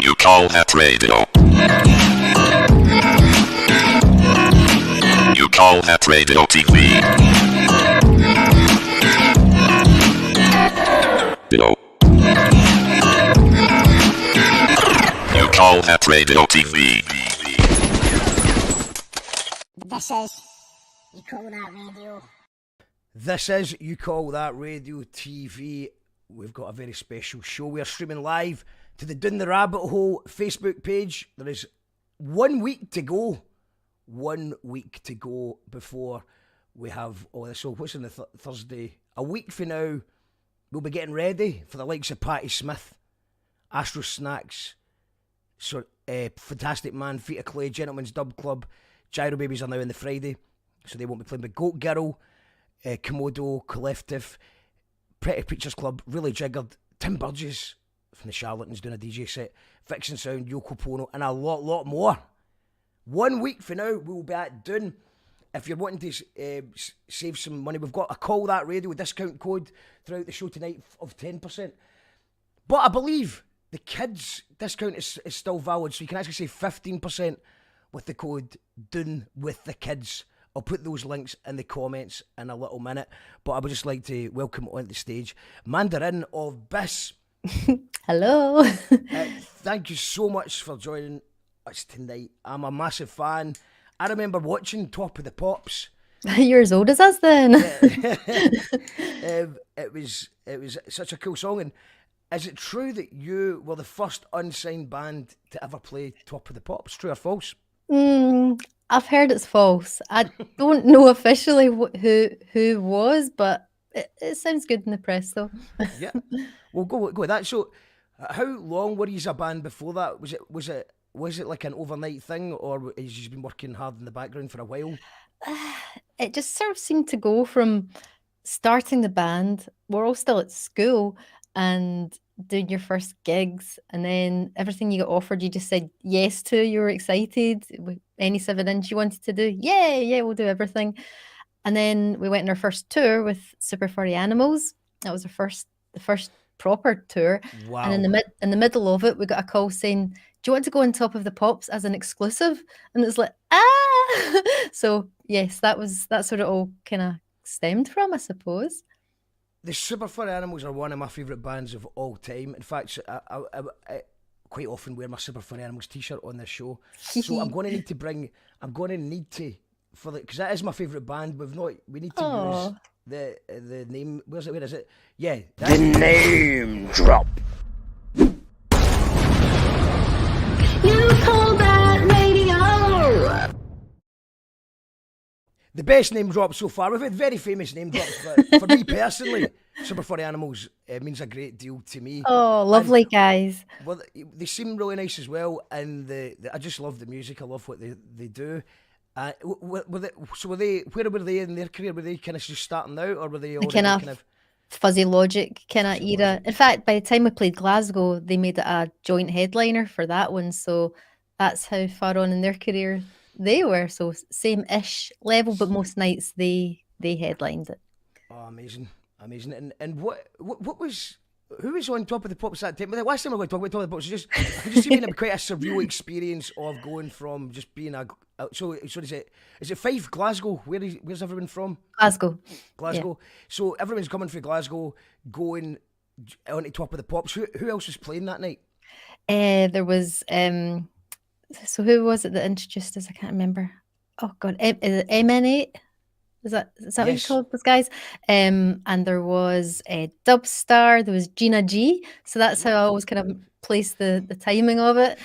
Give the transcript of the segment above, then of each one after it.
You call that radio? You call that radio TV? No. You call that radio TV? This is You Call That Radio. This is You Call That Radio TV. We've got a very special show. We are streaming live to the Down the Rabbit Hole Facebook page. There is 1 week to go. 1 week to go before we have all this. So what's on the Thursday? A week from now, we'll be getting ready for the likes of Patti Smith, Astro Snacks, Fantastic Man, Feet of Clay, Gentleman's Dub Club. Gyro Babies are now on the Friday, so they won't be playing. But Goat Girl, Komodo, Collective, Pretty Preachers Club, Really Jiggered, Tim Burgess from the Charlatans doing a DJ set, Vixen Sound, Yoko Pono, and a lot more. 1 week from now, we will be at Doon. If you're wanting to save some money, we've got a Call That Radio discount code throughout the show tonight of 10%. But I believe the kids' discount is still valid, so you can actually save 15% with the code Doon with the kids. I'll put those links in the comments in a little minute, but I would just like to welcome onto the stage Mandarin of Bis. Hello. Thank you so much for joining us tonight. I'm a massive fan. I remember watching Top of the Pops. You're as old as us then. It was such a cool song. And is it true that you were the first unsigned band to ever play Top of the Pops? True or false? I've heard it's false. I don't know officially who was, but it sounds good in the press though. Yeah, we'll go with that. So, how long were you as a band before that? Was it like an overnight thing, or has you been working hard in the background for a while? It just sort of seemed to go from starting the band. We're all still at school and doing your first gigs, and then everything you got offered, you just said yes to. You were excited. With any 7-inch you wanted to do, yeah, we'll do everything. And then we went on our first tour with Super Furry Animals. That was the first proper tour. Wow. And in the middle of it, we got a call saying, "Do you want to go on Top of the Pops as an exclusive?" And it's like, So yes, that's where it all kind of stemmed from, I suppose. The Super Furry Animals are one of my favourite bands of all time. In fact, I quite often wear my Super Furry Animals t-shirt on this show. So I'm going to need to, because that is my favourite band. We need to use the name. Where is it? Yeah. The name drop. You Call That Radio. The best name drop so far. We've had very famous name drops, but for me personally, Super Furry Animals means a great deal to me. Oh, lovely guys. Well, they seem really nice as well, and I just love the music. I love what they do. Where were they in their career? Were they kind of just starting out, or were they already kind of Fuzzy Logic kind of era? In fact, by the time we played Glasgow, they made it a joint headliner for that one. So that's how far on in their career they were. So same-ish level, but most nights they headlined it. Oh, amazing. And who was on Top of the Pops that time? The last time I went to talk about Top of the Pops, it just seemed quite a surreal experience of going from just being so is it Fife, Glasgow? Where's everyone from? Glasgow. Yeah. So everyone's coming from Glasgow, going on to Top of the Pops. Who else was playing that night? There was so who was it that introduced us? I can't remember. Oh God, is it MN8? Is that what you called those guys? And there was Dubstar. There was Gina G. So that's how I always kind of place the timing of it.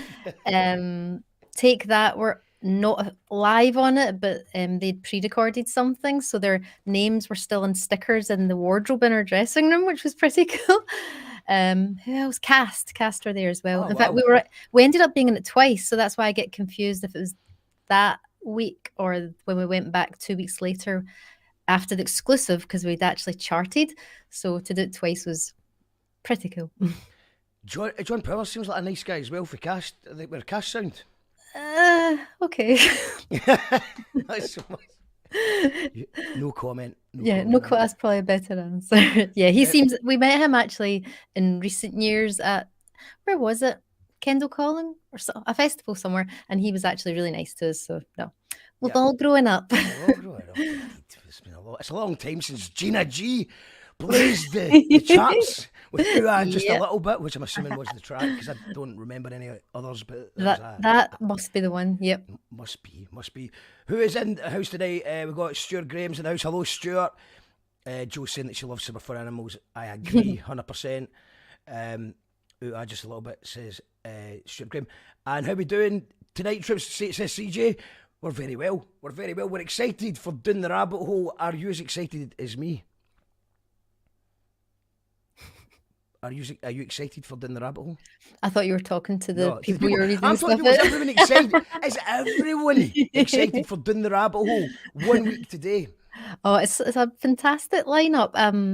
Take That were not live on it, but they'd pre-recorded something, so their names were still in stickers in the wardrobe in our dressing room, which was pretty cool. Who else? Cast were there as well. In fact, we ended up being in it twice, so that's why I get confused if it was that week or when we went back 2 weeks later after the exclusive, because we'd actually charted. So to do it twice was pretty cool. John Power seems like a nice guy as well for Cast. I think we're Cast sound. Okay. That's so much. No comment. Yeah, comment on that. that's probably a better answer. Yeah, he seems. We met him actually in recent years at, where was it? Kendall Calling or a festival somewhere, and he was actually really nice to us. So no, we've all grown up. We're all growing up indeed. It's a long time since Gina G blazed the charts with Ooh Ah just a Yep. little bit, which I'm assuming was the track because I don't remember any others. But That must be the one. Yep. must be. Who is in the house today? We've got Stuart Graham's in the house. Hello, Stuart. Jo saying that she loves Super for Animals. I agree, 100%. Ooh Ah just a little bit, says Stuart Graham. And how we doing tonight, troops? Says CJ. We're very well. We're excited for doing the rabbit hole. Are you as excited as me? Are you excited for doing the rabbit hole? I thought you were talking to the people you were reading I'm stuff talking. Was with. everyone excited? Is everyone excited for doing the rabbit hole 1 week today? Oh, it's a fantastic lineup.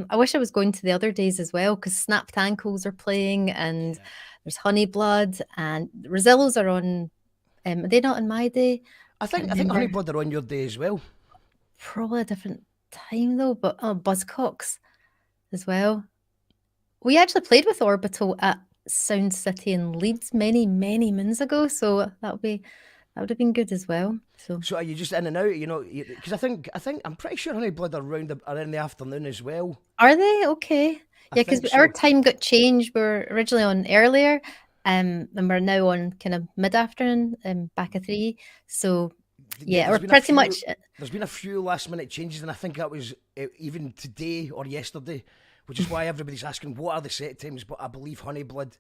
I wish I was going to the other days as well because Snapped Ankles are playing, and there's Honey Blood, and Rosillos are on. Are they not on my day? I think Honey Blood are on your day as well. Probably a different time though, but Buzzcocks as well. We actually played with Orbital at Sound City in Leeds many moons ago, so that would have been good as well. So are you just in and out? You know, because I think I'm pretty sure Honey Blood are in the afternoon as well. Are they okay? Yeah, because so. our time got changed. We were originally on earlier, and we're now on kind of mid-afternoon, back at 3. So yeah, we're pretty much. There's been a few last minute changes, and I think that was even today or yesterday, which is why everybody's asking what are the set times. But I believe Honey Blood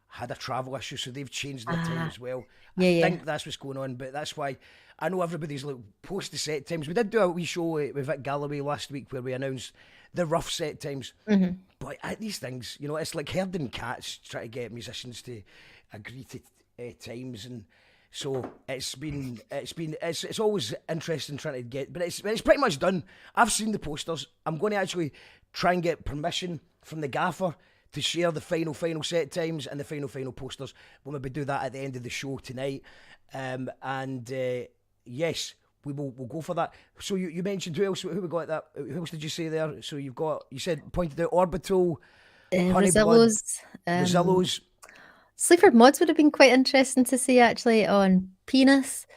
had a travel issue, so they've changed their time as well. I think that's what's going on, but that's why I know everybody's like post the set times. We did do a wee show with Vic Galloway last week where we announced the rough set times. Mm-hmm. But at these things, you know, it's like herding cats trying to get musicians to agree to times, and so it's always interesting trying to get, but it's pretty much done. I've seen the posters. I'm going to actually try and get permission from the gaffer to share the final set times and the final posters. We'll maybe do that at the end of the show tonight. Yes, we'll go for that. So you mentioned who we got that? Who else did you say there? So you pointed out Orbital, Honey Blood, Rosillos. Sleaford Mods would have been quite interesting to see actually on Penis.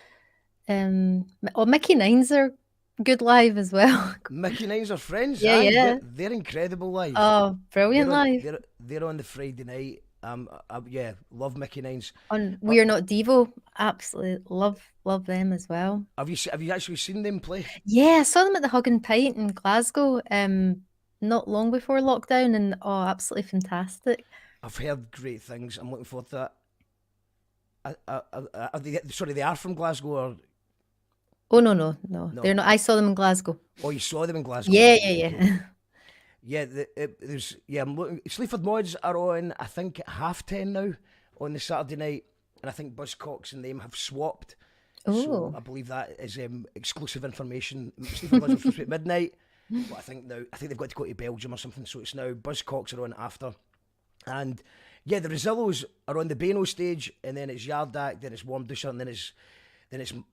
Mickey Nines are good live as well. Mickey Nines are friends. Yeah. They're incredible live. Oh, brilliant live. They're on the Friday night. Love Mickey Nines. On We Are Not Devo, absolutely love them as well. Have you actually seen them play? Yeah, I saw them at the Hug and Pint in Glasgow not long before lockdown, and absolutely fantastic. I've heard great things. I'm looking forward to that. They are from Glasgow or? Oh no, they're not. I saw them in Glasgow. Oh, you saw them in Glasgow? Yeah. Yeah, I'm looking. Sleaford Mods are on, I think, at 10:30 now on the Saturday night, and I think Buzzcocks and them have swapped. So I believe that is exclusive information. Sleaford Mods are supposed to be at midnight, but I think they've got to go to Belgium or something. So it's now Buzzcocks are on after, and yeah, the Rosillos are on the Bano stage, and then it's Yardak, then it's Warmdusher, and then it's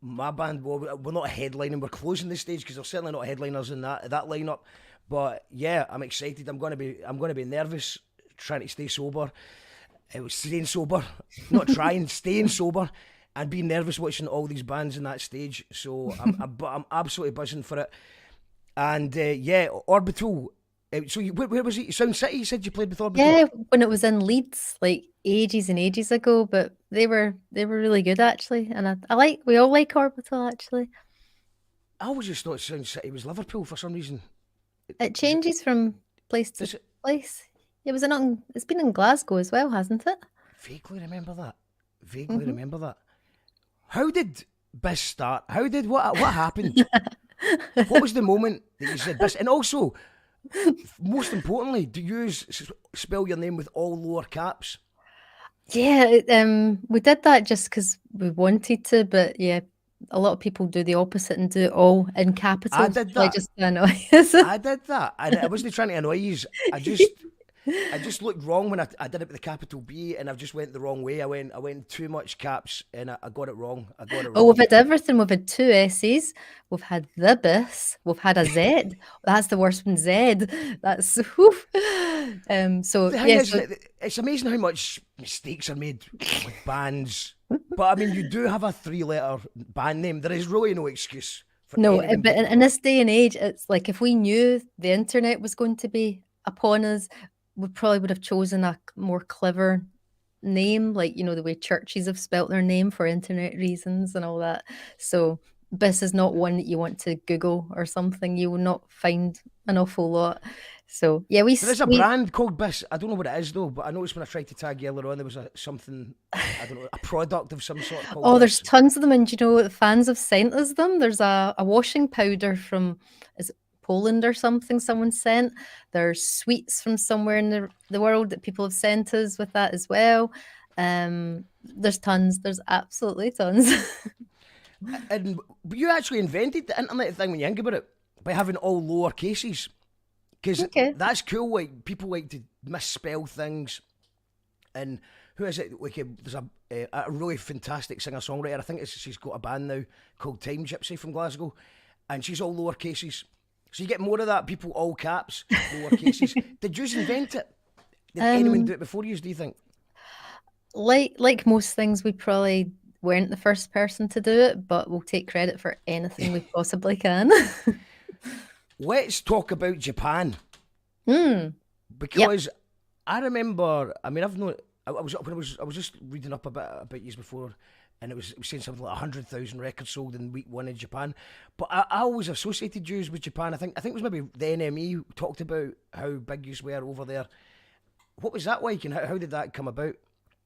my band. Well, we're not headlining, we're closing the stage because they're certainly not headliners in that lineup. But yeah, I'm excited. I'm going to be nervous trying to stay sober. Staying sober, not trying, staying sober, and being nervous watching all these bands in that stage. So I'm absolutely buzzing for it. And Orbital. So where was it? Sound City? You said you played with Orbital? Yeah, when it was in Leeds, like ages and ages ago. But they were really good actually, and we all like Orbital actually. I always just thought Sound City was Liverpool for some reason. It changes from place to place. Yeah, it's been in Glasgow as well, hasn't it? Vaguely remember that. How did Bis start? What happened? What was the moment that you said Bis? And also, most importantly, do you spell your name with all lower caps? Yeah, we did that just because we wanted to, but yeah, a lot of people do the opposite and do it all in capitals. I did that. Just to annoy us. I did that. I wasn't trying to annoy you. I just looked wrong when I did it with the capital B, and I just went the wrong way. I went too much caps, and I got it wrong. I got it Oh, wrong. we've had everything. We've had two S's. We've had the bis. We've had a Z. That's the worst one. Z. That's whew. So The thing yeah. is, So it's amazing how much mistakes are made with bands. But I mean, you do have a 3-letter band name. There is really no excuse for no, anything. but in this day and age, it's like if we knew the internet was going to be upon us, we probably would have chosen a more clever name, like the way churches have spelt their name for internet reasons and all that. So this is not one that you want to Google or something. You will not find an awful lot. So yeah, There is a brand called Bis. I don't know what it is though, but I noticed when I tried to tag you earlier on, there was something, I don't know, a product of some sort called Oh, Bis. there's tons of them, and the fans have sent us them. There's a washing powder from, is it Poland or something, someone sent. There's sweets from somewhere in the world that people have sent us with that as well. There's tons. There's absolutely tons. And you actually invented the internet thing when you think about it by having all lower cases. Because Okay. that's cool. Like people like to misspell things. And who is it? Like there's a really fantastic singer songwriter. I think she's got a band now called Time Gypsy from Glasgow, and she's all lower cases. So you get more of that. People all caps, lower cases. Did you invent it? Did anyone do it before you? Do you think? Like most things, we probably weren't the first person to do it, but we'll take credit for anything we possibly can. Let's talk about Japan. Mm. Because I remember, I mean, I was just reading up a bit about you before, and it was saying something like 100,000 records sold in week 1 in Japan. But I always associated you with Japan. I think it was maybe the NME who talked about how big you were over there. What was that like, and how did that come about?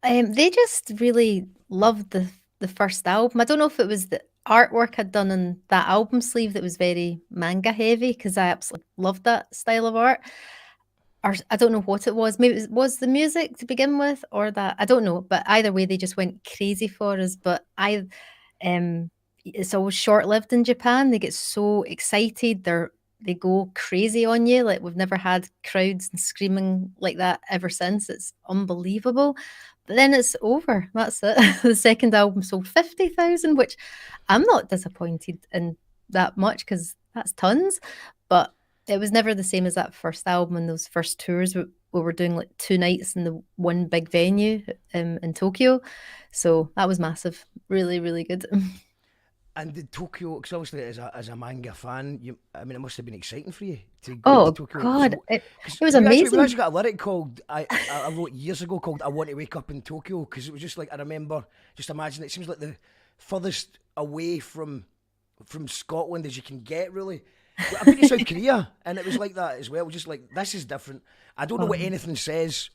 They just really loved the first album. I don't know if it was the artwork I'd done on that album sleeve that was very manga heavy, because I absolutely loved that style of art. Or I don't know what it was. Maybe it was the music to begin with, or that, I don't know. But either way, they just went crazy for us. But it's always short lived in Japan. They get so excited. They go crazy on you. Like we've never had crowds and screaming like that ever since. It's unbelievable. But then it's over. That's it. The second album sold 50,000, which I'm not disappointed in that much, because that's tons. But it was never the same as that first album and those first tours. We were doing like 2 nights in the one big venue in Tokyo. So that was massive. Really, really good. And did Tokyo, because obviously as a manga fan, I mean, it must have been exciting for you to go Oh, to Tokyo. God. So, It 'cause was we amazing. actually got a lyric called, I wrote years ago, called I Want to Wake Up in Tokyo, because it was just like, I remember, just imagine, it seems like the furthest away from Scotland as you can get, really. I've been to South Korea, and it was like that as well, just like, this is different. I don't know what anything says.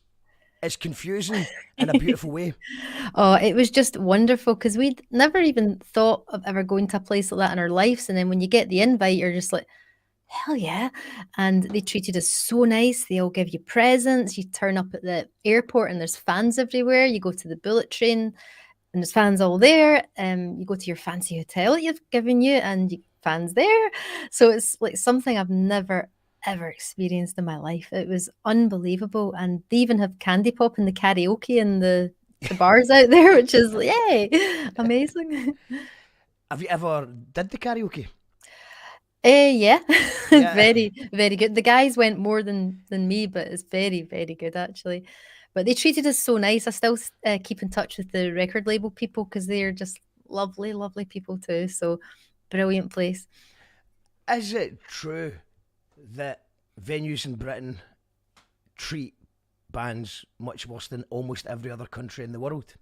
It's confusing in a beautiful way. Oh, it was just wonderful, because we'd never even thought of ever going to a place like that in our lives. And then when you get the invite, you're just like, hell yeah. And they treated us so nice. They all give you presents. You turn up at the airport and there's fans everywhere. You go to the bullet train and there's fans all there. You go to your fancy hotel that you've given you, and fans there. So it's like something I've never ever experienced in my life. It was unbelievable. And they even have candy pop in the karaoke in the bars out there, which is yay, amazing. Have you ever did the karaoke? Yeah, Yeah. very, very good. The guys went more than me, but it's very, very good actually. But they treated us so nice. I still keep in touch with the record label people, because they're just lovely, lovely people too. So brilliant place. Is it true that venues in Britain treat bands much worse than almost every other country in the world?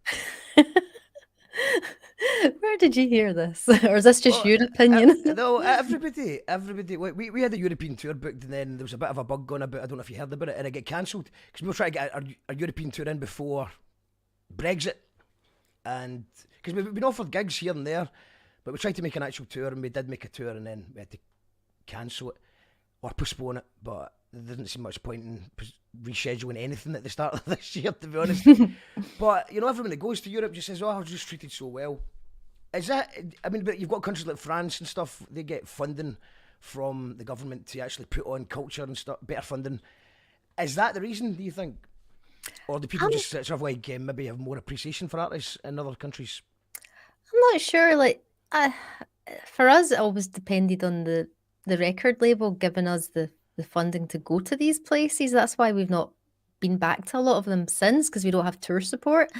Where did you hear this? Or is this just your opinion? No, everybody. We had a European tour booked, and then there was a bit of a bug going about. I don't know if you heard about it, and it got cancelled because we were trying to get our European tour in before Brexit, and because we've been offered gigs here and there, but we tried to make an actual tour, and we did make a tour, and then we had to cancel it or postpone it. But there doesn't seem much point in rescheduling anything at the start of this year, to be honest. But everyone that goes to Europe just says, "Oh, I was just treated so well." Is that? I mean, but you've got countries like France and stuff. They get funding from the government to actually put on culture and stuff, better funding. Is that the reason, do you think? Or do people I'm, just sort of like maybe have more appreciation for artists in other countries? I'm not sure. Like, for us, it always depended on the record label giving us the funding to go to these places. That's why we've not been back to a lot of them since, because we don't have tour support.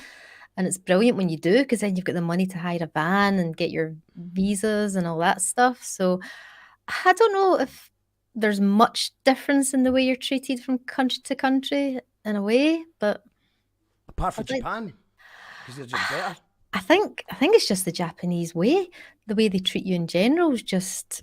And it's brilliant when you do, because then you've got the money to hire a van and get your visas and all that stuff. So I don't know if there's much difference in the way you're treated from country to country in a way, but Apart from I'd like Japan, because they're just better. I think it's just the Japanese way. The way they treat you in general is just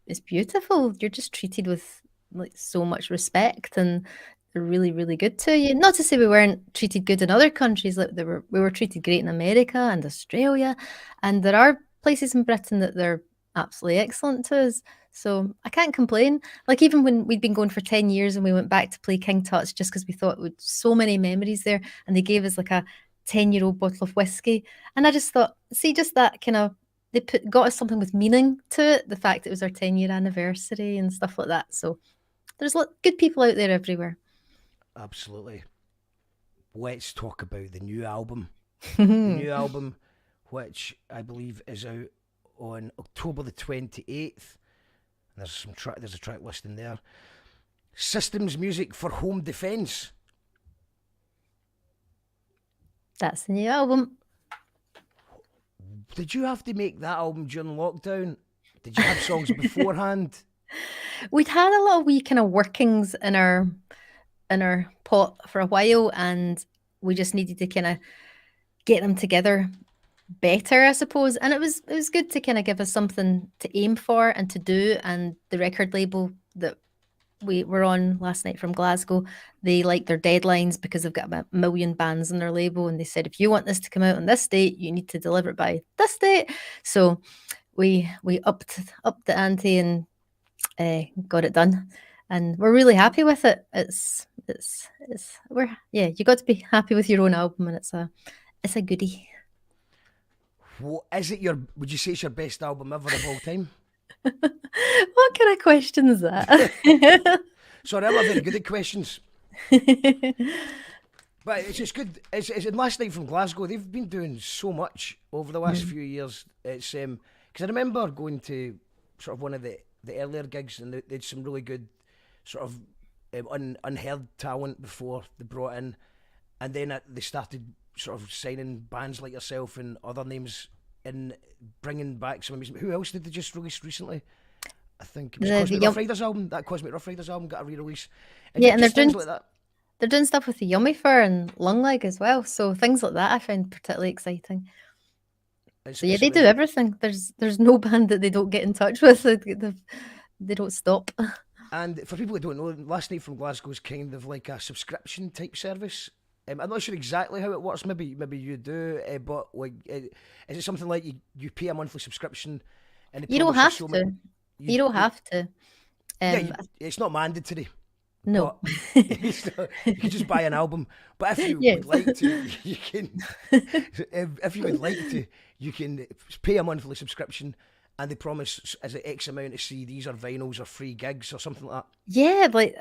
it's beautiful. You're just treated with like so much respect, and they're really, really good to you. Not to say we weren't treated good in other countries, like we were treated great in America and Australia, and there are places in Britain that they're absolutely excellent to us. So I can't complain. Like even when we'd been going for 10 years and we went back to play King Tut's just because we thought we'd so many memories there, and they gave us like a 10-year-old bottle of whiskey. And I just thought, see, just that kind of got us something with meaning to it. The fact it was our 10-year anniversary and stuff like that. So there's good people out there everywhere. Absolutely. Let's talk about the new album. The new album, which I believe is out on October the 28th. There's a track list in there. Systems Music for Home Defence. That's the new album. Did you have to make that album during lockdown? Did you have songs beforehand? We'd had a lot of wee kind of workings in our pot for a while, and we just needed to kind of get them together better, I suppose. And it was good to kind of give us something to aim for and to do. And the record label that we were on last night from Glasgow, they like their deadlines because they've got about a million bands on their label, and they said if you want this to come out on this date, you need to deliver it by this date. So we upped the ante and got it done, and we're really happy with it. You got to be happy with your own album, and it's a goodie. What is it? Would you say it's your best album ever of all time? What kind of question is that? Sorry, I'm not very good at questions. But it's just good. It's last night from Glasgow. They've been doing so much over the last few years. It's because I remember going to sort of one of the earlier gigs, and they had some really good sort of unheard talent before they brought in, and then they started sort of signing bands like yourself and other names and bringing back some amazing. Who else did they just release recently? I think it was Cosmic Rough Riders album. That Cosmic Rough Riders album got a re-release. And yeah, and they're doing like that. They're doing stuff with the Yummy Fur and Lung Leg as well. So things like that I find particularly exciting. They do everything. There's no band that they don't get in touch with. They don't stop. And for people who don't know, Last Night from Glasgow is kind of like a subscription type service. I'm not sure exactly how it works. Maybe you do, but like, is it something like you pay a monthly subscription? And you don't have to. You don't have to. It's not mandatory. No, you can just buy an album. But if you would like to, you can. If you would like to, you can pay a monthly subscription, and they promise as an X amount of CDs or vinyls or free gigs or something like that. Yeah, like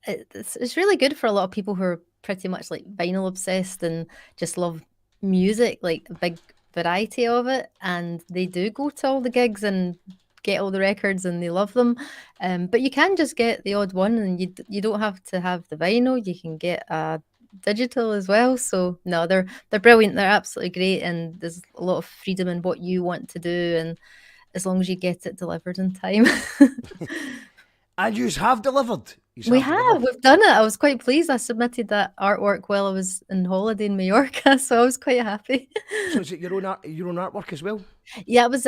it's really good for a lot of people who are pretty much like vinyl obsessed and just love music, like a big variety of it, and they do go to all the gigs and get all the records and they love them. But you can just get the odd one, and you don't have to have the vinyl. You can get a digital as well. So no, they're brilliant. They're absolutely great, and there's a lot of freedom in what you want to do, and as long as you get it delivered in time. And you have delivered. We've done it. I was quite pleased. I submitted that artwork while I was on holiday in Mallorca, so I was quite happy. So is it your own artwork as well? Yeah, it was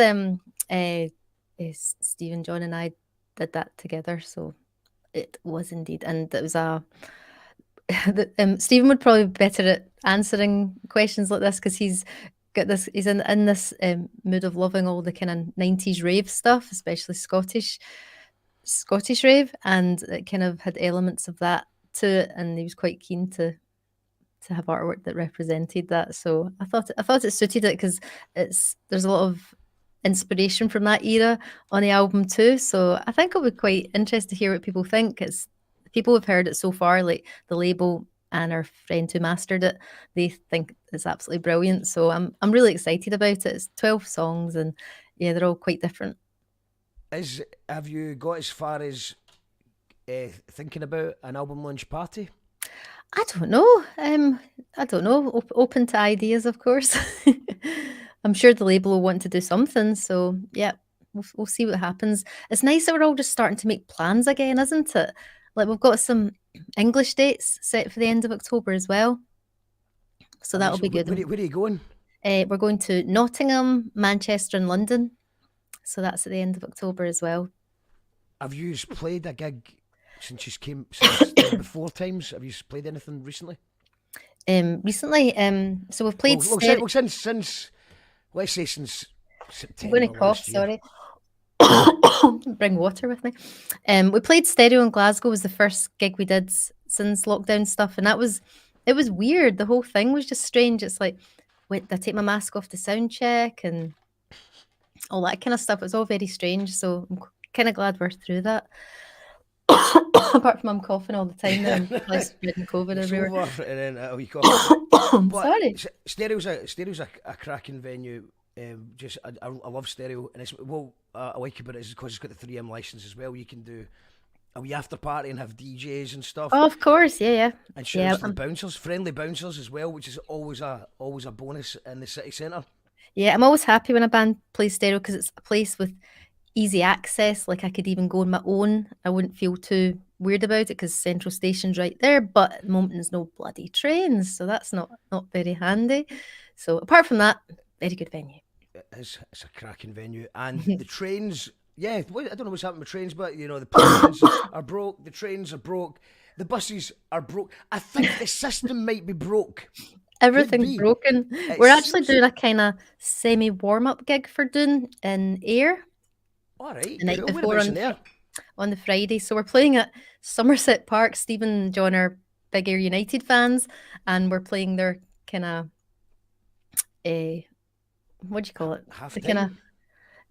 Stephen, John and I did that together, so it was indeed. And it was Stephen would probably be better at answering questions like this because he's in this mood of loving all the kind of 90s rave stuff, especially Scottish rave, and it kind of had elements of that to it, and he was quite keen to have artwork that represented that. So I thought it suited it because there's a lot of inspiration from that era on the album too. So I think it'll be quite interesting to hear what people think. people have heard it so far, like the label and our friend who mastered it, they think it's absolutely brilliant. So I'm really excited about it. It's 12 songs, and yeah, they're all quite different. Have you got as far as thinking about an album launch party? I don't know. I don't know. Open to ideas, of course. I'm sure the label will want to do something. So yeah, we'll see what happens. It's nice that we're all just starting to make plans again, isn't it? Like we've got some English dates set for the end of October as well. So that'll be good. Where are you going? We're going to Nottingham, Manchester, and London. So that's at the end of October as well. Have you played a gig since you came since before times? Have you played anything recently? Recently, so we've played. Since let's say since September. I'm going to cough. Last year. Sorry. Bring water with me. We played Stereo in Glasgow. Was the first gig we did since lockdown stuff, and it was weird. The whole thing was just strange. It's like, wait, I take my mask off to sound check and all that kind of stuff. It was all very strange. So I'm kind of glad we're through that. Apart from I'm coughing all the time now, I'm probably spreading COVID everywhere. And then a wee cough. Sorry. Stereo's a cracking venue. I love Stereo, and I like it, but it's because it's got the 3M license as well. You can do a wee after party and have DJs and stuff. Oh, of course, yeah. And shows to the bouncers, friendly bouncers as well, which is always a bonus in the city centre. Yeah, I'm always happy when a band plays Stereo because it's a place with easy access. Like I could even go on my own. I wouldn't feel too weird about it because Central Station's right there. But at the moment, there's no bloody trains, so that's not very handy. So apart from that, very good venue. It's a cracking venue, and the trains. Yeah, I don't know what's happened with trains, but you know the planes are broke, the trains are broke, the buses are broke. I think the system might be broke. Everything's broken. We're actually doing a kind of semi warm-up gig for Dune in Ayr. All right, the night before on the Friday. So we're playing at Somerset Park. Stephen and John are big Ayr United fans, and we're playing their kind of what do you call it? Half-time?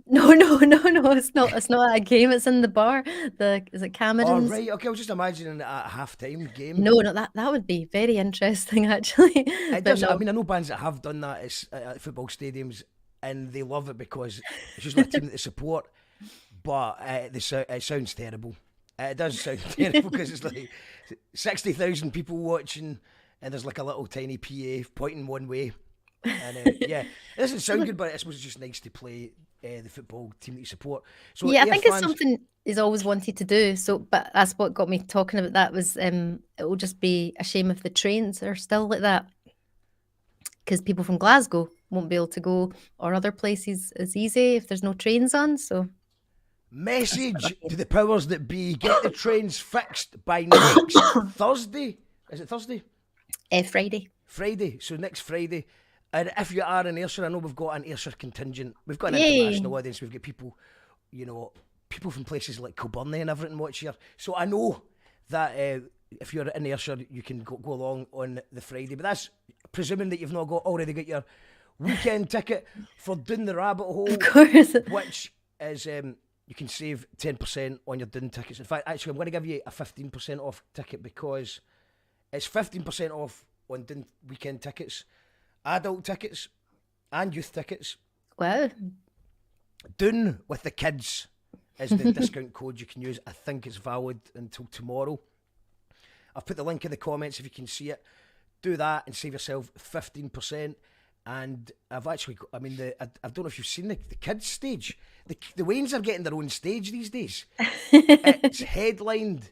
No, it's not a game, it's in the bar. Is it Cameron's? Oh right, okay, I was just imagining a half-time game. No, that would be very interesting actually. It does. No. I mean, I know bands that have done that at football stadiums, and they love it because it's usually a team that they support, but it sounds terrible. It does sound terrible because it's like 60,000 people watching, and there's like a little tiny PA pointing one way. And it doesn't sound good, but I suppose it's just nice to play the football team that you support. So yeah, I think it's something he's always wanted to do. So, but that's what got me talking about that was it will just be a shame if the trains are still like that, because people from Glasgow won't be able to go, or other places as easy if there's no trains on. So, message to the powers that be: get the trains fixed by next Thursday. Is it Thursday? Friday. Friday. So next Friday. And if you are in Ayrshire, I know we've got an Ayrshire contingent. We've got an international audience. We've got people, people from places like Kilburn and everything watch here. So I know that if you're in Ayrshire, you can go along on the Friday. But that's presuming that you've not already got your weekend ticket for Dune the Rabbit Hole. Of course. Which is, you can save 10% on your Dune tickets. In fact, actually, I'm going to give you a 15% off ticket because it's 15% off on Dune weekend tickets. Adult tickets and youth tickets. Wow. Dune with the kids is the discount code you can use. I think it's valid until tomorrow. I've put the link in the comments if you can see it. Do that and save yourself 15%. And I've actually got, I don't know if you've seen the kids stage. The Waynes are getting their own stage these days. It's headlined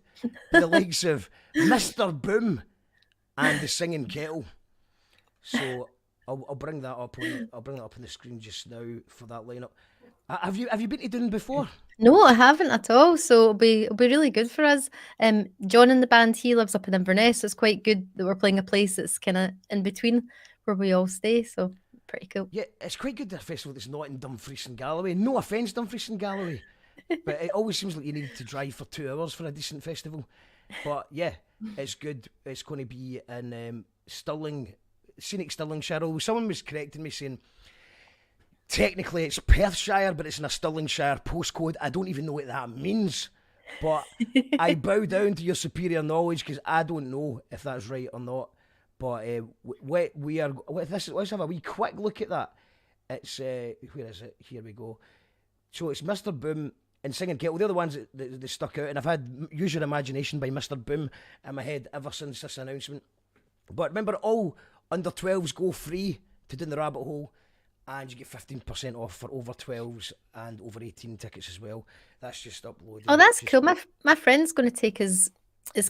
by the likes of Mr. Boom and the Singing Kettle. So I'll bring that up on the screen just now for that lineup. Have you been to Dune before? No, I haven't at all. So it'll be really good for us. John in the band, he lives up in Inverness, so it's quite good that we're playing a place that's kind of in between where we all stay. So pretty cool. Yeah, it's quite good, a festival that's not in Dumfries and Galloway. No offence, Dumfries and Galloway, but it always seems like you need to drive for 2 hours for a decent festival. But yeah, it's good. It's going to be in Stirling. Scenic Stirlingshire. Someone was correcting me saying technically it's Perthshire, but it's in a Stirlingshire postcode. I don't even know what that means. But I bow down to your superior knowledge because I don't know if that's right or not. But let's have a wee quick look at that. It's where is it? Here we go. So it's Mr. Boom and Singing Kettle. They're the ones that stuck out, and I've had Use Your Imagination by Mr. Boom in my head ever since this announcement. But remember, all under 12s go free to Down the Rabbit Hole, and you get 15% off for over 12s and over 18 tickets as well. That's just uploaded. Oh, that's cool. My friend's going to take his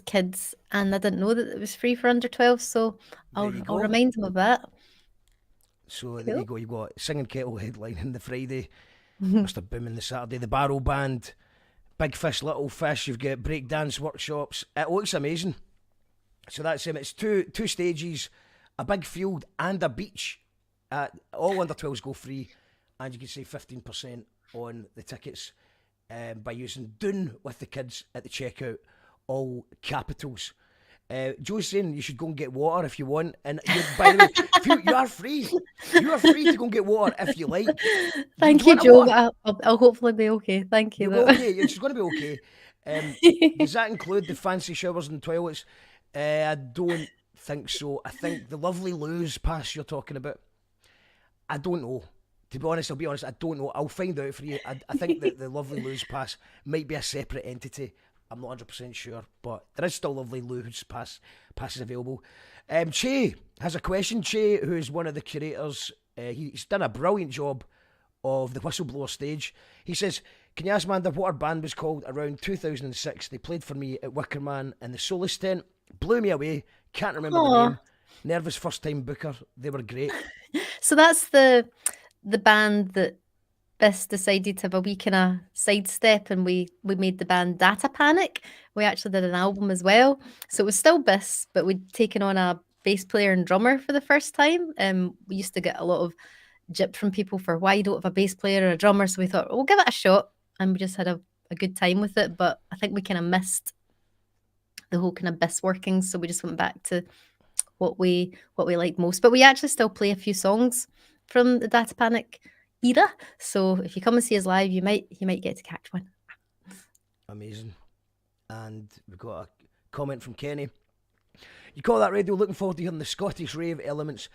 kids, and I didn't know that it was free for under 12, so I'll remind him of that. So there you go. You've got Singing Kettle headlining the Friday, Mr. Boom on the Saturday, the Barrow Band, Big Fish, Little Fish. You've got breakdance workshops. It looks amazing. So that's him. It's two stages, a big field and a beach. All under 12s go free, and you can save 15% on the tickets by using Dune with the kids at the checkout, all capitals. Joe's saying you should go and get water if you want, and by the way, you are free. You are free to go and get water if you like. Thank you, Joe. I'll hopefully be okay. Thank you. You'll be okay. She's going to be okay. Does that include the fancy showers and toilets? I don't think so. I think the lovely Lou's pass you're talking about. I don't know. To be honest, I'll be honest, I don't know. I'll find out for you. I think that the Lovely Lou's pass might be a separate entity. I'm not 100% sure, but there is still Lovely Lou's passes available. Che has a question. Che, who is one of the curators, he's done a brilliant job of the Whistleblower stage. He says, can you ask Manda what our band was called around 2006? They played for me at Wickerman in the Solace tent. Blew me away. Can't remember the name. Nervous first time booker. They were great. So that's the band that Bis decided to have a wee kind of sidestep, and we made the band Data Panic. We actually did an album as well. So it was still Bis, but we'd taken on a bass player and drummer for the first time. We used to get a lot of jip from people for why you don't have a bass player or a drummer. So we thought, we'll give it a shot. And we just had a good time with it. But I think we kind of missed the whole kind of Bis workings. So we just went back to what we liked most. But we actually still play a few songs from the Data Panic era. So if you come and see us live, you might get to catch one. Amazing. And we've got a comment from Kenny. You call that radio? Looking forward to hearing the Scottish rave elements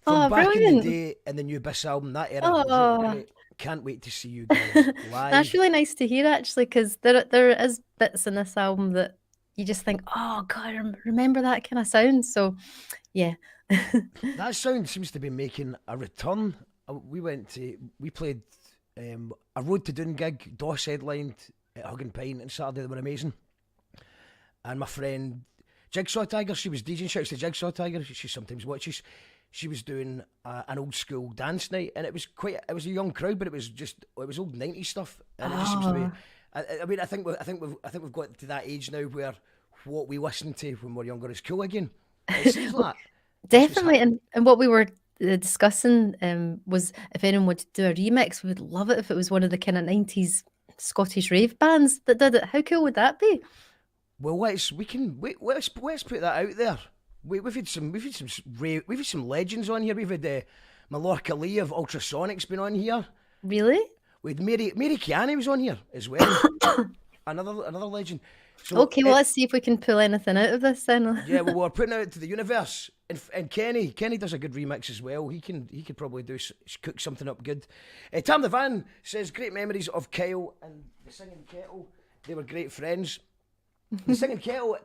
from back in the day in the new Bis album. That era was really great. Can't wait to see you guys live. That's really nice to hear, actually, because there is bits in this album that you just think, oh God, remember that kind of sound. So yeah. That sound seems to be making a return. We played a Road to Doon gig. Doss headlined at Hug and Pine on Saturday. They were amazing. And my friend Jigsaw Tiger, she was DJing. Shouts to Jigsaw Tiger. She sometimes watches. She was doing an old school dance night, and it was a young crowd, but it was old 90s stuff, and it just seems to be. I mean, I think we've got to that age now where what we listened to when we were younger is cool again. It seems like definitely, and what we were discussing was if anyone would do a remix, we would love it if it was one of the kind of 90s Scottish rave bands that did it. How cool would that be? Well, let's put that out there. We've had some legends on here. We've had Mallorca Lee of Ultrasonic's been on here. Really? With Mary Kiani was on here as well. another legend. So okay, well, let's see if we can pull anything out of this then. Yeah, well, we're putting it out to the universe, and Kenny does a good remix as well. He could probably cook something up good. Tam the Van says great memories of Kyle and the Singing Kettle. They were great friends. The Singing Kettle,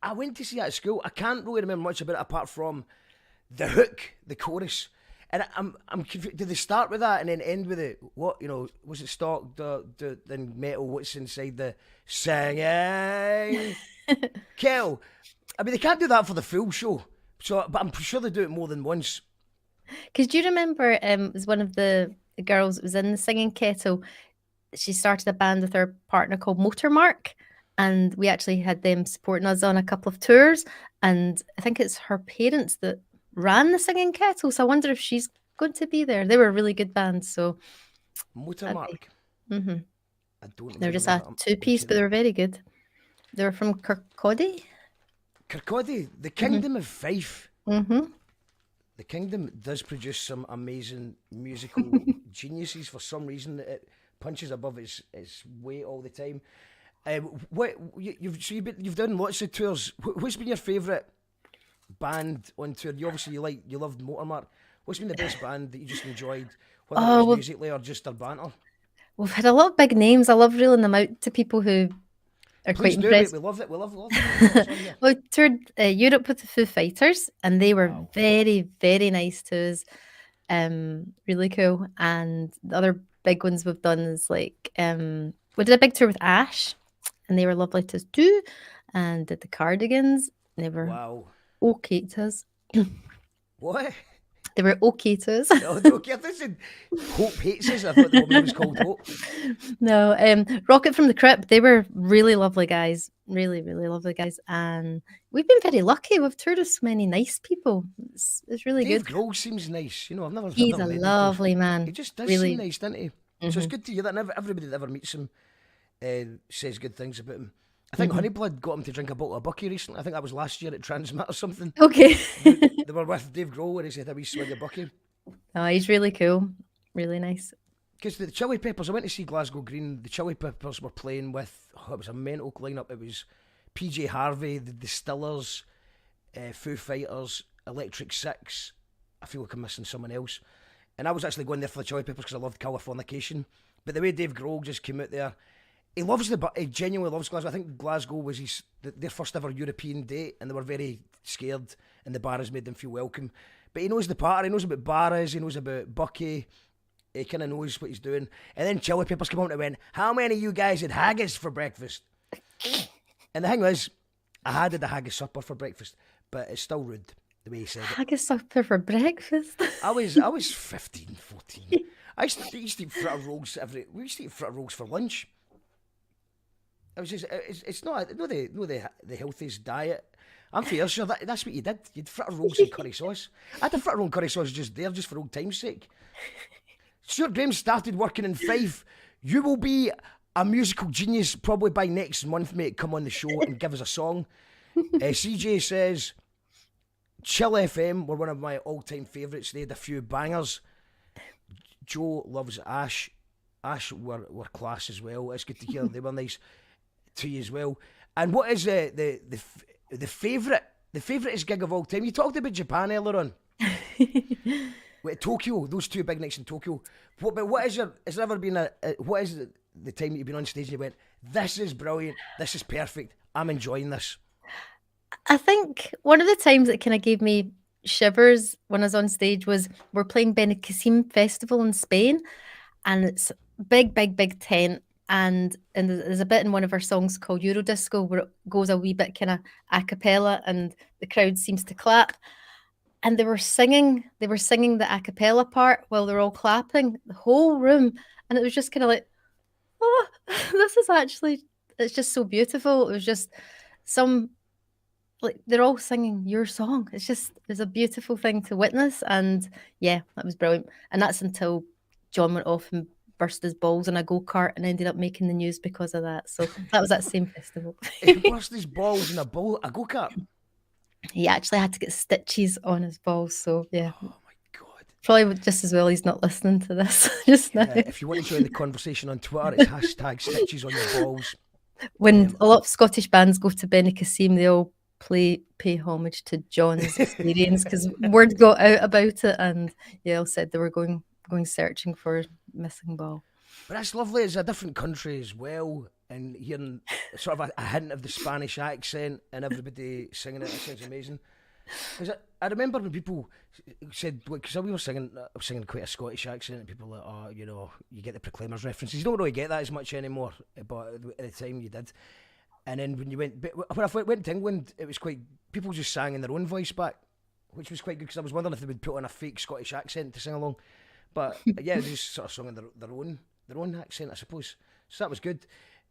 I went to see that at school. I can't really remember much about it apart from the hook, the chorus. And I'm confused. Did they start with that and then end with it? What, was it stock, then metal, what's inside the singing? Kel, I mean, they can't do that for the full show. So, but I'm sure they do it more than once. Because do you remember, it was one of the girls that was in the Singing Kettle. She started a band with her partner called Motormark. And we actually had them supporting us on a couple of tours. And I think it's her parents that ran the Singing Kettle, so I wonder if she's going to be there. They were a really good band. So Motormark. Mm-hmm. I don't. They're just a two-piece, but they're very good. They're from Kirkcaldy. Kirkcaldy, the Kingdom of Fife. Mm-hmm. The Kingdom does produce some amazing musical geniuses. For some reason, it punches above its weight all the time. You've done lots of tours. What's been your favourite band on tour? You loved Motormark. What's been the best band that you just enjoyed, whether it Oh, was musically or just their banter? we've had a lot of big names. I love reeling them out to people who are quite Please do. We impressed. love it. We love it. We've got us on here. We toured Europe with the Foo Fighters, and they were Wow. very, very nice to us. Really cool. And the other big ones we've done is like we did a big tour with Ash, and they were lovely to us too. And did the Cardigans, and they were Wow. okay to us. What? They were okay to us. No, okay. I said Hope hates us. I thought the woman was called Hope. No, Rocket from the Crypt, they were really lovely guys. Really, really lovely guys. And we've been very lucky. We've toured with so many nice people. It's really Dave good. Grohl seems nice. I've never He's met a Dave Grohl. lovely man. He just does Really. seem nice, doesn't he? So it's good to hear that. And everybody that ever meets him says good things about him. I think Honeyblood got him to drink a bottle of Bucky recently. I think that was last year at Transmit or something. Okay. They were with Dave Grohl and he said a wee swig of Bucky. Oh, he's really cool. Really nice. Because the Chili Peppers, I went to see Glasgow Green. The Chili Peppers were playing with, it was a mental lineup. It was PJ Harvey, the Distillers, Foo Fighters, Electric Six. I feel like I'm missing someone else. And I was actually going there for the Chili Peppers because I loved Californication. But the way Dave Grohl just came out there, he genuinely loves Glasgow. I think Glasgow was their first ever European date, and they were very scared, and the bars made them feel welcome. But he knows the party, he knows about bars, he knows about Bucky, he kind of knows what he's doing. And then Chili Peppers came out and went, how many of you guys had haggis for breakfast? And the thing was, I had the haggis supper for breakfast, but it's still rude the way he said it. Haggis supper for breakfast. I was 15, 14. I used to eat fritter rolls we used to eat fritter rolls for lunch. It's not the healthiest diet. I'm fair sure that's what you did. You'd fritter rolls and curry sauce. I had a fritter roll and curry sauce just for old time's sake. Stuart Graham started working in Fife. You will be a musical genius probably by next month, mate. Come on the show and give us a song. CJ says, Chill FM were one of my all-time favourites. They had a few bangers. Joe loves Ash. Ash were class as well. It's good to hear they were nice to you as well. And what is the favouriteest gig of all time? You talked about Japan earlier on. With Tokyo, those two big nights in Tokyo. Has there ever been what is the time that you've been on stage and you went, this is brilliant, this is perfect, I'm enjoying this? I think one of the times that kind of gave me shivers when I was on stage was we're playing Benicassim Festival in Spain, and it's big tent, and there's a bit in one of our songs called Eurodisco where it goes a wee bit kind of a cappella and the crowd seems to clap, and they were singing the a cappella part while they're all clapping, the whole room, and it was just kind of like, oh, this is actually, it's just so beautiful. It was just like they're all singing your song. It's a beautiful thing to witness, and yeah, that was brilliant. And that's until John went off and burst his balls in a go-kart and ended up making the news because of that. So that was that same festival. He burst his balls in a go-kart? He actually had to get stitches on his balls, so yeah. Oh my God. Probably just as well he's not listening to this just now. If you want to join the conversation on Twitter, it's hashtag stitches on your balls. When a lot of Scottish bands go to Benicassim, they all pay homage to John's experience because word got out about it, and all said they were going searching for missing ball. But that's lovely. It's a different country as well, and hearing sort of a hint of the Spanish accent and everybody singing it sounds amazing. Because I remember when people said, because I was singing quite a Scottish accent, and people were like, oh, you get the Proclaimers references. You don't really get that as much anymore, but at the time you did. And then when I went to England, it was quite, people just sang in their own voice back, which was quite good, because I was wondering if they would put on a fake Scottish accent to sing along. But yeah, they just sort of sung in their own accent, I suppose. So that was good.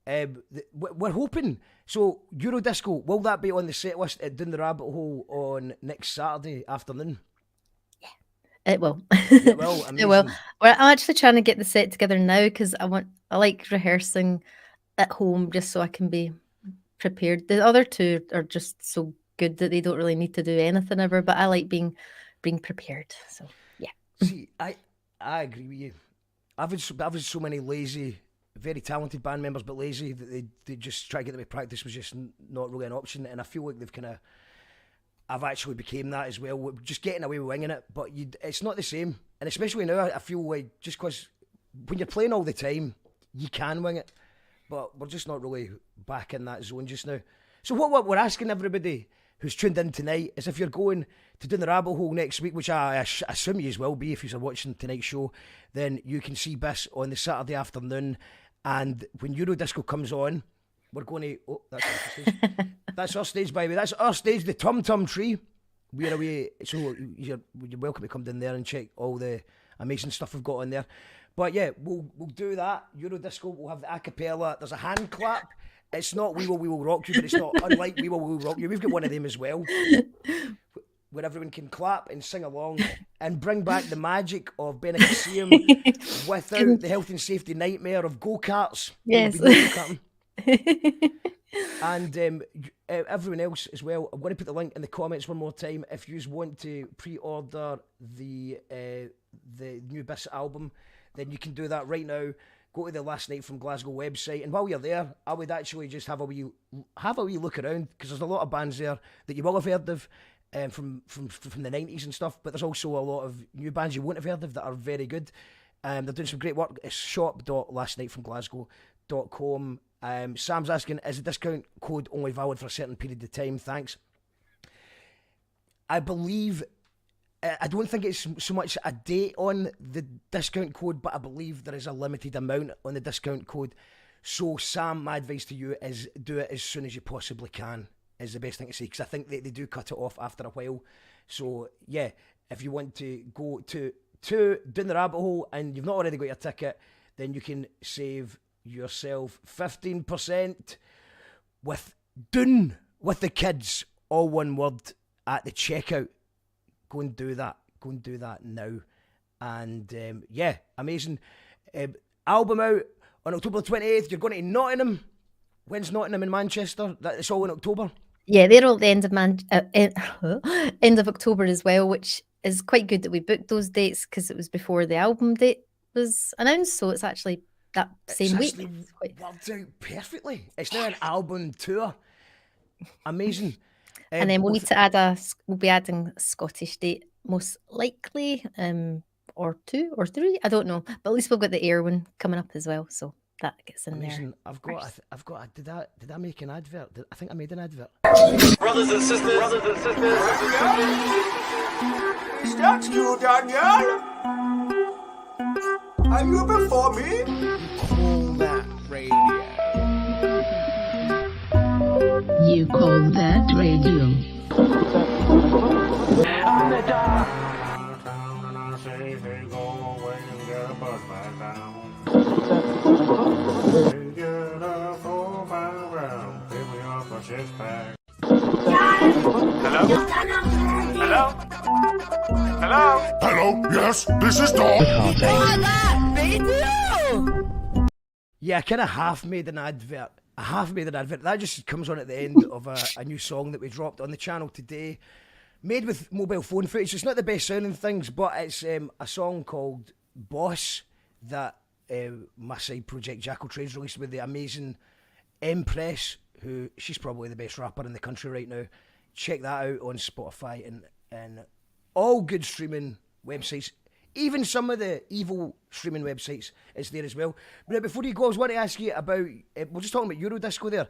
We're hoping, so Eurodisco, will that be on the set list at Down the Rabbit Hole on next Saturday afternoon? Yeah, it will. It will, amazing. It will. Well, I'm actually trying to get the set together now because I like rehearsing at home just so I can be prepared. The other two are just so good that they don't really need to do anything ever, but I like being prepared. So yeah. See, I agree with you. I've had so many lazy very talented band members, but lazy. That they just try to get them to practice was just not really an option. And I feel like I've actually became that as well. We're just getting away with winging it, but it's not the same. And especially now, I feel like just because when you're playing all the time, you can wing it, but we're just not really back in that zone just now. So what we're asking everybody who's tuned in tonight is if you're going to Down the Rabbit Hole next week, which I assume you will be if you're watching tonight's show, then you can see Bis on the Saturday afternoon. And when Eurodisco comes on, we're going to... Oh, that's our stage. That's our stage, by the way. That's our stage, the Tum Tum Tree. We're away, so you're welcome to come down there and check all the amazing stuff we've got on there. But yeah, we'll do that. Eurodisco, we'll have the a cappella. There's a hand clap. It's not We Will Rock You, but it's not unlike We Will Rock You. We've got one of them as well, where everyone can clap and sing along and bring back the magic of Beneficium without the health and safety nightmare of go-karts. Yes. And everyone else as well. I'm going to put the link in the comments one more time. If you want to pre-order the new Bis album, then you can do that right now. Go to the Last Night from Glasgow website, and while you're there, I would actually just have a wee look around, because there's a lot of bands there that you will have heard of from the 90s and stuff, but there's also a lot of new bands you won't have heard of that are very good. They're doing some great work. It's shop.lastnightfromglasgow.com. Sam's asking, is the discount code only valid for a certain period of time? Thanks. I believe, I don't think it's so much a date on the discount code, but I believe there is a limited amount on the discount code. So Sam, my advice to you is do it as soon as you possibly can, is the best thing to say, because I think they do cut it off after a while. So yeah, if you want to go to Down the Rabbit Hole and you've not already got your ticket, then you can save yourself 15% with Doon with the kids, all one word, at the checkout. Go and do that now. And yeah, amazing. Album out on October 28th. You're going to Nottingham. When's Nottingham in Manchester? It's all in October. Yeah, they're all at the end of October as well, which is quite good that we booked those dates, because it was before the album date was announced, so it's actually that same week. It's worked out perfectly. It's now an album tour. Amazing. And then we'll be adding a Scottish date, most likely, or 2 or 3, I don't know. But at least we've got the Air one coming up as well, so that gets in amazing. there. I've got. Did I make an advert? I think I made an advert. Brothers and sisters. That's you, Daniel. Are you before me? You call that radio? Hello, yes, this is Dog. Yeah, I kind of half made an advert. That just comes on at the end of a new song that we dropped on the channel today, made with mobile phone footage. It's not the best sounding things, but it's a song called Boss that my side project Jackal Trades released with the amazing Empress, who she's probably the best rapper in the country right now. Check that out on Spotify and all good streaming websites. Even some of the evil streaming websites is there as well. But before you go, I was wanting to ask you about, we're just talking about Eurodisco there.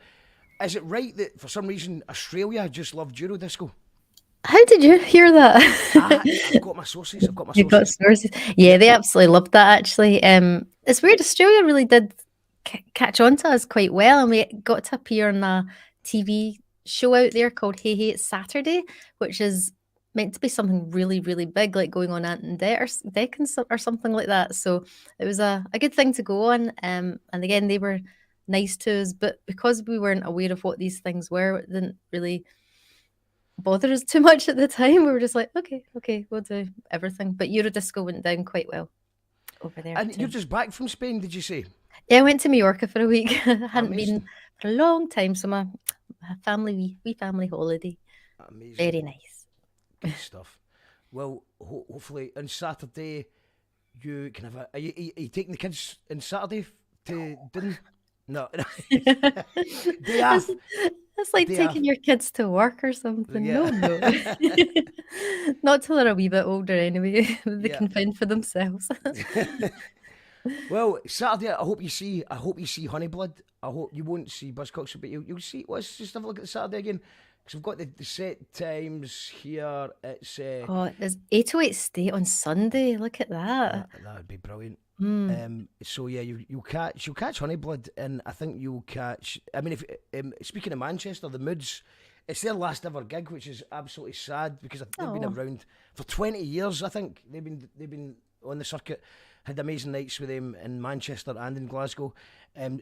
Is it right that for some reason Australia just loved Eurodisco? How did you hear that? I've got my sources. You've got sources. Yeah, they absolutely loved that, actually. It's weird, Australia really did catch on to us quite well, and we got to appear on a TV show out there called Hey Hey It's Saturday, which is meant to be something really, really big, like going on Ant and Dec or something like that. So it was a good thing to go on. And again, they were nice to us, but because we weren't aware of what these things were, it didn't really bother us too much at the time. We were just like, okay, we'll do everything. But Eurodisco went down quite well over there. And you're just back from Spain, did you say? Yeah, I went to Mallorca for a week. I hadn't Amazing. been for a long time, so my family holiday. Amazing. Very nice. Good stuff. Well, hopefully on Saturday you can have are you taking the kids on Saturday to Dun? No. Day off. That's like Day taking off. your kids to work or something. Yeah. No. Not till they're a wee bit older anyway. They Yeah. can fend for themselves. Well, Saturday, I hope you see Honeyblood. I hope you won't see Buzzcocks, but you'll see. Let's just have a look at the Saturday again, because we've got the set times here. It's Oh, there's 808 State on Sunday. Look at that. that would be brilliant. Mm. So yeah, you'll catch Honeyblood, and I think you'll catch. I mean, if speaking of Manchester, the Moods, it's their last ever gig, which is absolutely sad because they've been Oh. around for 20 years. I think they've been on the circuit. Had amazing nights with them in Manchester and in Glasgow.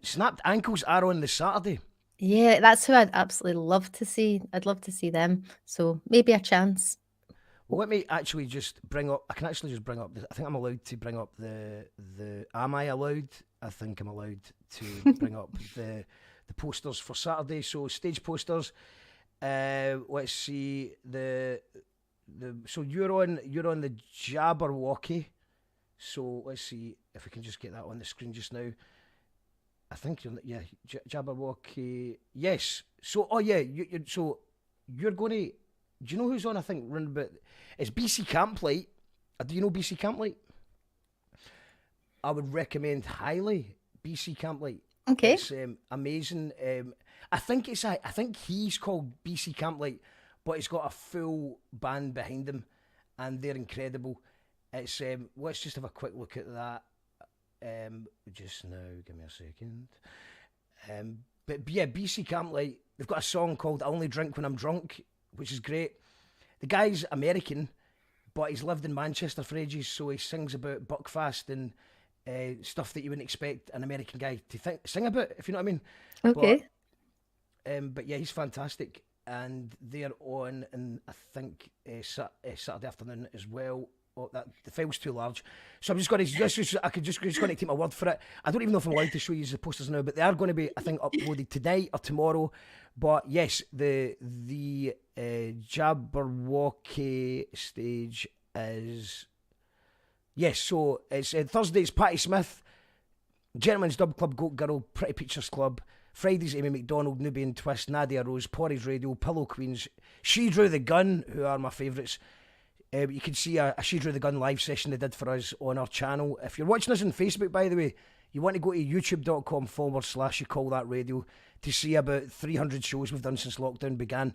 Snapped Ankles are on the Saturday. Yeah, that's who I'd absolutely love to see. I'd love to see them. So maybe a chance. Well, let me actually just bring up. I can actually just bring up. I think I'm allowed to bring up the. Am I allowed? I think I'm allowed to bring up the posters for Saturday. So stage posters. Let's see the. So you're on the Jabberwocky. So let's see if we can just get that on the screen just now. I think Jabberwocky. Yes. So you're going to. Do you know who's on? I think round about. It's BC Camplight. Do you know BC Camplight? I would recommend highly BC Camplight. Okay. It's amazing. I think he's called BC Camplight, but he's got a full band behind him, and they're incredible. It's let's just have a quick look at that. Just now, give me a second. But yeah, BC Camplight. They've got a song called "I Only Drink When I'm Drunk," which is great. The guy's American, but he's lived in Manchester for ages, so he sings about Buckfast and stuff that you wouldn't expect an American guy to sing about, if you know what I mean. Okay. But yeah, he's fantastic, and they're on, and I think Saturday afternoon as well. Oh, that the file's too large, so I'm just going to just going to take my word for it. I don't even know if I'm allowed to show you the posters now, but they are going to be, I think, uploaded tonight or tomorrow. But yes, the Jabberwocky stage is yes. So it's Thursday. It's Patti Smith, Gentlemen's Dub Club, Goat Girl, Pretty Pictures Club. Fridays, Amy McDonald, Nubian Twist, Nadia Rose, Porridge Radio, Pillow Queens, She Drew the Gun, who are my favourites. You can see a She Drew the Gun live session they did for us on our channel. If you're watching us on Facebook, by the way, you want to go to youtube.com/You Call That Radio to see about 300 shows we've done since lockdown began.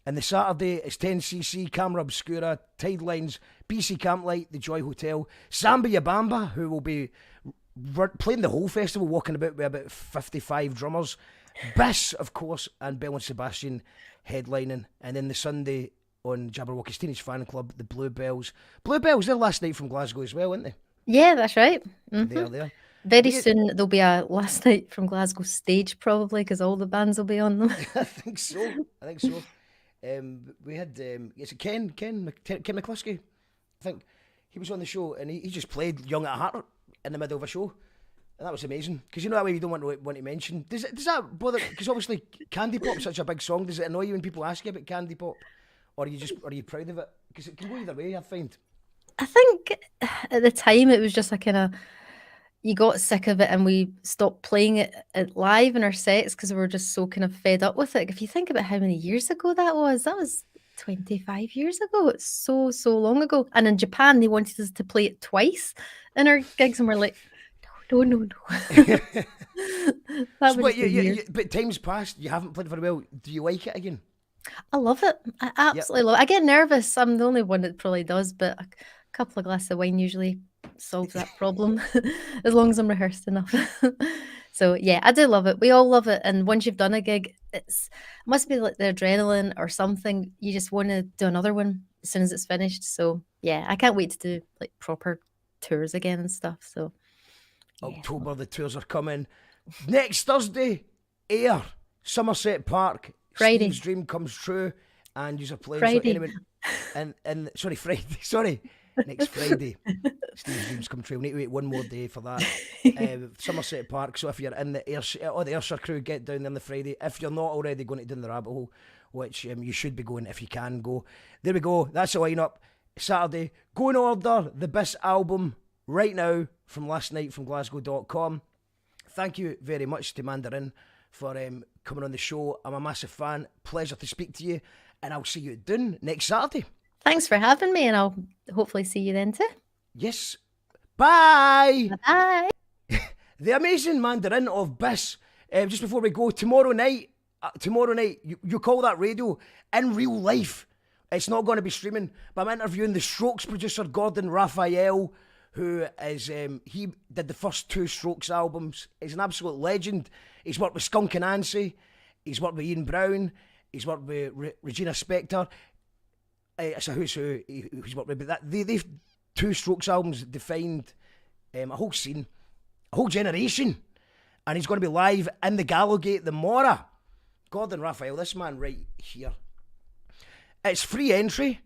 And the Saturday, it's 10cc, Camera Obscura, Tidelines, BC Camplight, The Joy Hotel, Samba Yabamba, who will be playing the whole festival, walking about with about 55 drummers. Bis, of course, and Bell and Sebastian headlining. And then the Sunday on Jabberwocky's Teenage Fan Club, the Bluebells. Bluebells, they're last night from Glasgow as well, aren't they? Yeah, that's right. Mm-hmm. They are there. Very soon there'll be a last night from Glasgow stage probably because all the bands will be on them. I think so. We had it's Ken McCluskey. I think he was on the show and he just played Young at Heart in the middle of a show, and that was amazing. Because you know that way you don't want to mention. Does that bother? Because obviously Candy Pop's such a big song. Does it annoy you when people ask you about Candy Pop, or are you proud of it? Because it can go either way, I find. I think at the time it was just a kind of, you got sick of it and we stopped playing it live in our sets because we were just so kind of fed up with it. If you think about how many years ago that was 25 years ago. It's so long ago. And in Japan, they wanted us to play it twice in our gigs, and we're like, no. But time's passed. You haven't played very well. Do you like it again? I love it. I absolutely love it. I get nervous. I'm the only one that probably does, but a couple of glasses of wine usually solves that problem as long as I'm rehearsed enough. So yeah, I do love it. We all love it. And once you've done a gig, it must be like the adrenaline or something. You just want to do another one as soon as it's finished. So yeah, I can't wait to do like proper tours again and stuff. So yeah. October, the tours are coming. Next Thursday, Ayr, Somerset Park. Friday. Steve's dream comes true, and you're playing. Friday. So anyway, sorry, Friday. Sorry, next Friday. Steve's dreams come true. We need to wait one more day for that. Somerset Park. So if you're in the Ayrshire crew, get down there on the Friday. If you're not already going down the rabbit hole, which you should be going if you can go. There we go. That's the lineup. Saturday. Go and order the Bis album right now from last night from Glasgow.com. thank you very much to Manda Rin for coming on the show. I'm a massive fan. Pleasure to speak to you, and I'll see you at Doon next Saturday. Thanks for having me, and I'll hopefully see you then too. Yes. Bye. Bye. The amazing Mandarin of Bis. Just before we go, tomorrow night, you call that radio in real life. It's not going to be streaming, but I'm interviewing the Strokes producer Gordon Raphael, who is, he did the first 2 Strokes albums. He's an absolute legend. He's worked with Skunk and Nancy. He's worked with Ian Brown. He's worked with Regina Spektor. It's a who's who he's worked with. But they've 2 Strokes albums defined a whole scene, a whole generation. And he's going to be live in the Gallowgate, the Mora. Gordon Raphael, this man right here. It's free entry.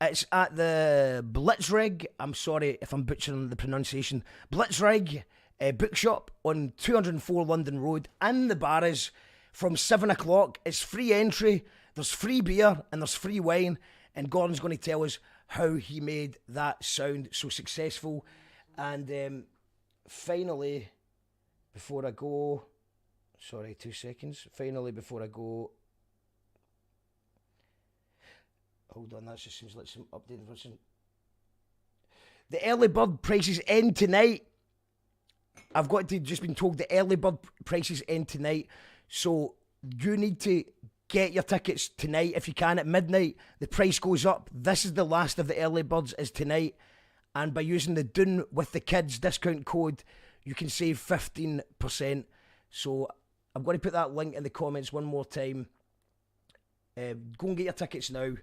It's at the Blitzrig. I'm sorry if I'm butchering the pronunciation. Blitzrig bookshop on 204 London Road in the Barras from 7 o'clock. It's free entry. There's free beer and there's free wine. And Gordon's going to tell us how he made that sound so successful. And finally, before I go... Sorry, 2 seconds. Finally, before I go... Hold on, that just seems like some updated version. The early bird prices end tonight. I've just been told the early bird prices end tonight. So you need to get your tickets tonight if you can at midnight. The price goes up. This is the last of the early birds is tonight. And by using the Doon with the Kids discount code, you can save 15%. So I'm going to put that link in the comments one more time. Go and get your tickets now.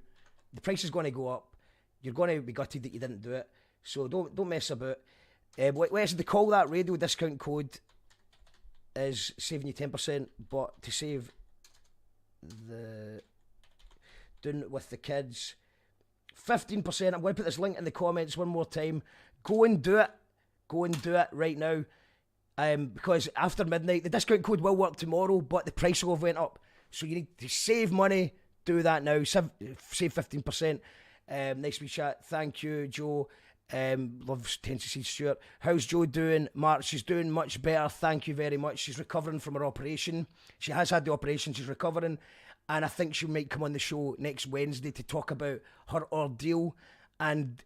The price is going to go up. You're going to be gutted that you didn't do it. So don't mess about. They call that radio discount code is saving you 10%, but to save the Doon with the Kids 15%. I'm going to put this link in the comments one more time. Go and do it. Go and do it right now. Because after midnight, the discount code will work tomorrow, but the price will have went up. So you need to save money. Do that now. Save 15%. Nice wee chat. Thank you, Joe. Loves Tennessee Seed Stuart. How's Joe doing? Mark, she's doing much better. Thank you very much. She's recovering from her operation. She has had the operation. She's recovering. And I think she might come on the show next Wednesday to talk about her ordeal and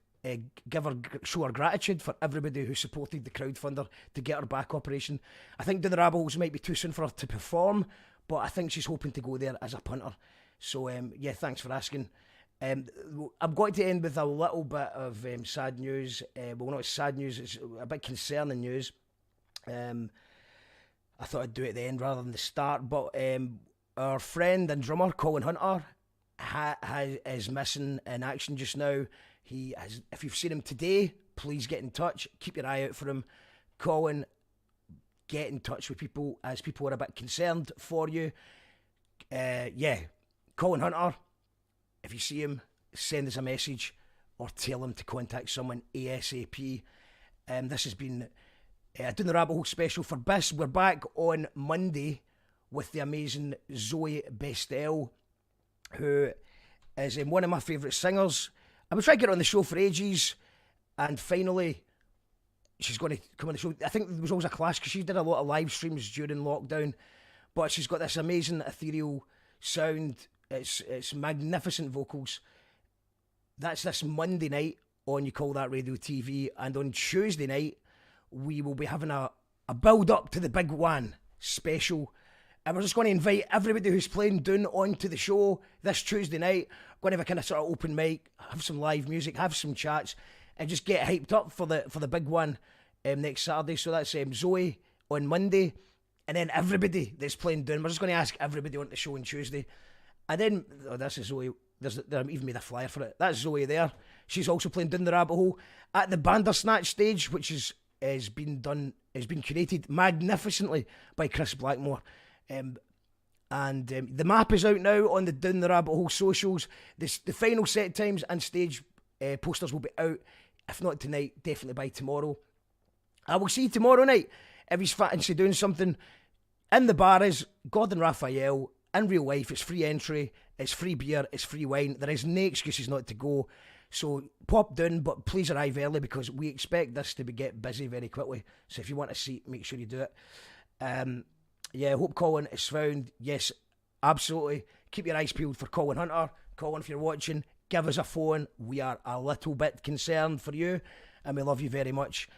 show her gratitude for everybody who supported the crowdfunder to get her back operation. I think Down the Rabbit Holes might be too soon for her to perform, but I think she's hoping to go there as a punter. So, yeah, thanks for asking. I'm going to end with a little bit of sad news. Well, not sad news, it's a bit concerning news. I thought I'd do it at the end rather than the start, but our friend and drummer, Colin Hunter, is missing in action just now. He has, if you've seen him today, please get in touch. Keep your eye out for him. Colin, get in touch with people as people are a bit concerned for you. Yeah, Colin Hunter, if you see him, send us a message or tell him to contact someone ASAP. This has been Down the Rabbit Hole special for Bis. We're back on Monday with the amazing Zoe Bestel, who is one of my favourite singers. I've been trying to get her on the show for ages, and finally she's going to come on the show. I think there was always a clash because she did a lot of live streams during lockdown, but she's got this amazing ethereal sound. It's magnificent vocals. That's this Monday night on You Call That Radio TV, and on Tuesday night we will be having a build up to the big one special, and we're just going to invite everybody who's playing Doon onto the show this Tuesday night. Going to have a kind of sort of open mic, have some live music, have some chats, and just get hyped up for the big one next Saturday. So that's Zoe on Monday, and then everybody that's playing Doon, we're just going to ask everybody on the show on Tuesday. And then, this is Zoe, they even made a flyer for it. That's Zoe there. She's also playing Down the Rabbit Hole at the Bandersnatch stage, which has been curated magnificently by Chris Blackmore. The map is out now on the Down the Rabbit Hole socials. The final set times and stage posters will be out, if not tonight, definitely by tomorrow. I will see you tomorrow night. If he's fancy doing something in the bar, is Gordon Raphael. In real life, it's free entry, it's free beer, it's free wine. There is no excuses not to go. So pop down, but please arrive early because we expect this to get busy very quickly. So if you want a seat, make sure you do it. Yeah, hope Colin is found. Yes, absolutely. Keep your eyes peeled for Colin Hunter. Colin, if you're watching, give us a phone. We are a little bit concerned for you, and we love you very much.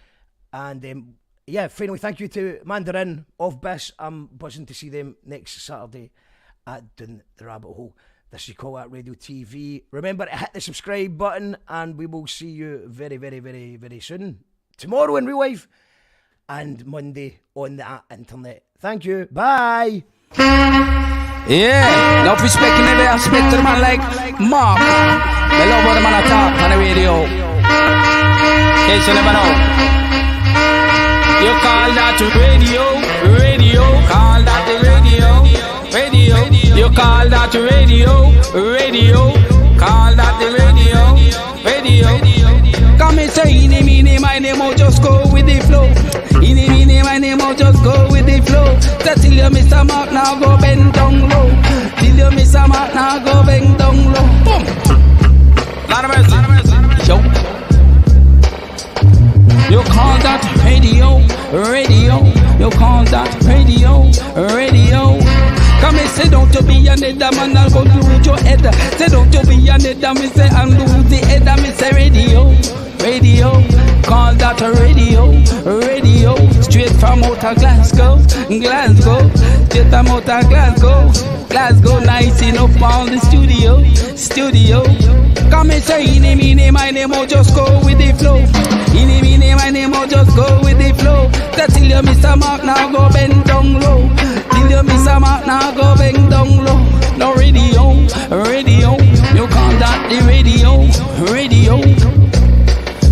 And yeah, finally, thank you to Mandarin of Bis. I'm buzzing to see them next Saturday at Down the Rabbit Hole. This is You Call That Radio TV. Remember to hit the subscribe button, and we will see you very, very, very, very soon. Tomorrow in real life, and Monday on the internet. Thank you. Bye. Yeah, enough respect in every aspect to the man like Mark. I love what the man talk on the radio. In case you never know. You call that radio, radio. Call that the radio, radio. You call that radio, radio. Call that the radio, radio. Come and say, eeny, meeny, my name, oh, just go with the flow. Eeny, meeny, my name, oh, just go with the flow. So till you miss a mark, now go bend down low. Till you miss a mark, now go bend down low. Boom. Lot of mercy. Yo. You call that radio, radio. You call that radio, radio. Come and say don't you be another man, I'll go lose your head. Say don't you be another me say and lose the head. Me say radio, radio. Call that a radio, radio. Straight from out of Glasgow, Glasgow. Straight from out of Glasgow, Glasgow. Nice enough on the studio, studio. Come and say eeny, meeny, my name, oh, just go with the flow. Eeny, meeny, my name, oh, just go with the flow. So till you miss a mark, now go bend down low. Till you miss a mark, now go bend down low. No radio, radio. You call that the radio, radio.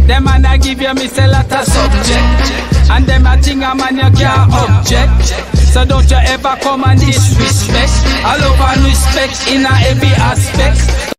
Them man I give you miss a lot of subject, and them I think a man you can't object. So don't you ever come and disrespect. I love and respect in a every aspect.